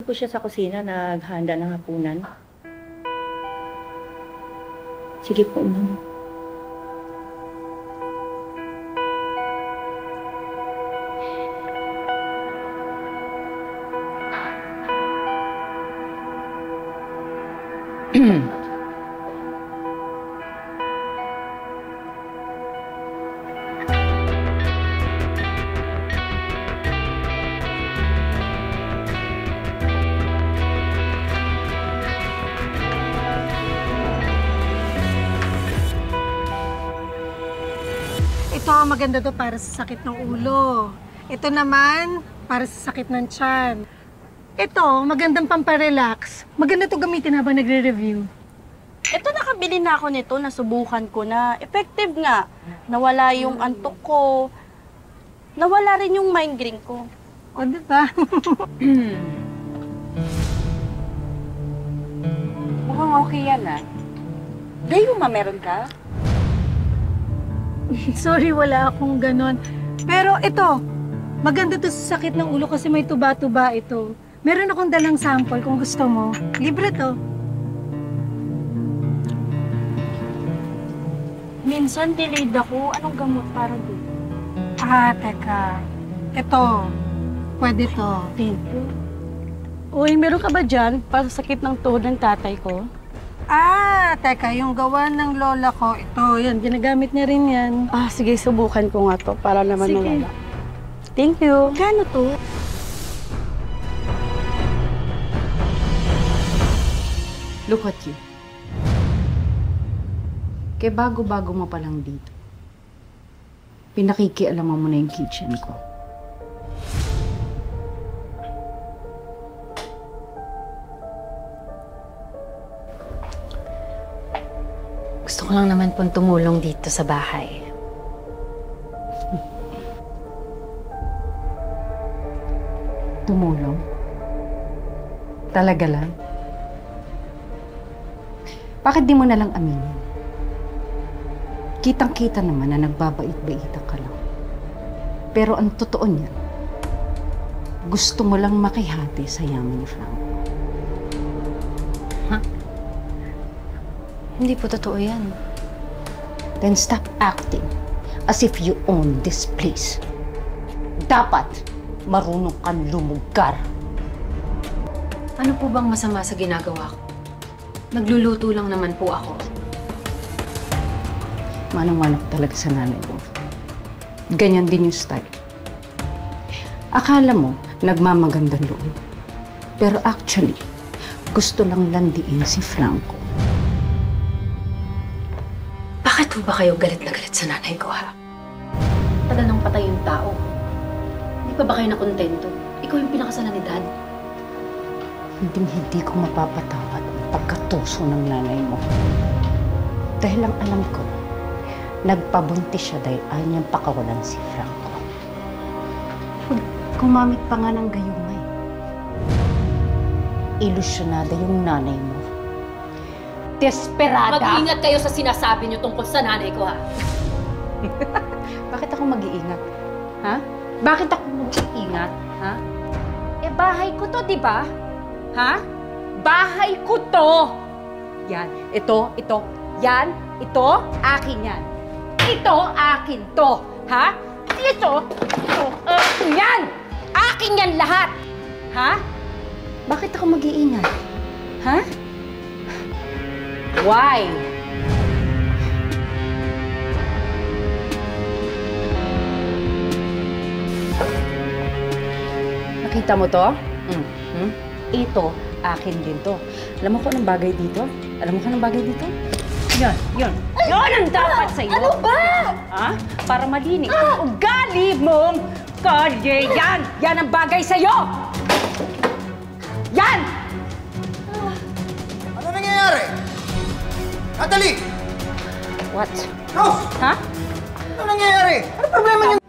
Po siya sa kusina, naghahanda ng hapunan. Sige po, ma'am. Ito, maganda to para sa sakit ng ulo. Ito naman, para sa sakit ng tiyan. Ito, magandang pamparelax. Maganda to gamitin habang nagre-review. Ito, nakabili na ako nito, nasubukan ko na. Effective nga. Nawala yung antok ko. Nawala rin yung migraine ko. O, diba? Mukhang okay yan, ah. Gayuma, meron ka? Sorry, wala akong ganon. Pero ito, maganda to sa sakit ng ulo kasi may tuba-tuba ito. Meron akong dalang sample kung gusto mo. Libre to. Minsan, delayed ako. Anong gamot para doon? Teka. Ito, pwede to. Thank you. Uy, meron ka ba dyan para sa sakit ng tuhod ng tatay ko? Teka, yung gawa ng lola ko, ito, yan, ginagamit niya rin yan. Sige, subukan ko nga to para naman Sige. mawala. Thank you. Gano to? Look at you. Kaya bago-bago mo pa lang dito, pinakikialaman mo na yung kitchen ko. Gusto ko lang naman pong tumulong dito sa bahay. Tumulong? Talaga lang? Bakit di mo na lang aminin? Kitang-kita naman na nagbabait-baitan ka lang. Pero ang totoo niyan, gusto mo lang makihati sa yaman ni Franco. Hindi po totoo yan. Then stop acting as if you own this place. Dapat marunong kang lumugkar. Ano po bang masama sa ginagawa ko? Nagluluto lang naman po ako. Manang-manang talaga sa nanay mo. Ganyan din yung style. Akala mo, nagmamagandang loob. Pero actually, gusto lang landiin si Franco. Bakit po ba kayo galit na galit sa nanay ko, ha? Tagal nang patay yung tao. Hindi pa ba kayo nakontento? Ikaw yung pinakasalan ni Dad. Hindi ko mapapatawad ang pagkatuso ng nanay mo. Dahil lang alam ko, nagpabuntis siya dahil ayaw niyang pakawalan si Franco. Gumamit pa nga ng gayumay. Ilusyonada yung nanay mo. Desperada! Mag-iingat kayo sa sinasabi niyo tungkol sa nanay ko, ha? Bakit ako mag-iingat? Ha? Bakit ako mag-iingat? Ha? Eh, bahay ko to, di ba? Ha? Bahay ko to! Yan. Ito. Yan. Ito. Akin yan. Ito. Akin to. Ha? Ito. Akin yan! Akin yan lahat! Ha? Bakit ako mag-iingat? Ha? Why? Nakita mo to? Ito, akin din to. Alam mo kung anong bagay dito? Alam mo kung anong bagay dito? Yan. Yan ang dapat sa'yo. Ano ba? Ha? Para malinis ang ugali mong kalye. Yan ang bagay sa'yo! Yan! Ano nangyayari? Natalie! What? Rose! Ha? Ano nangyayari? Ano problema niyo?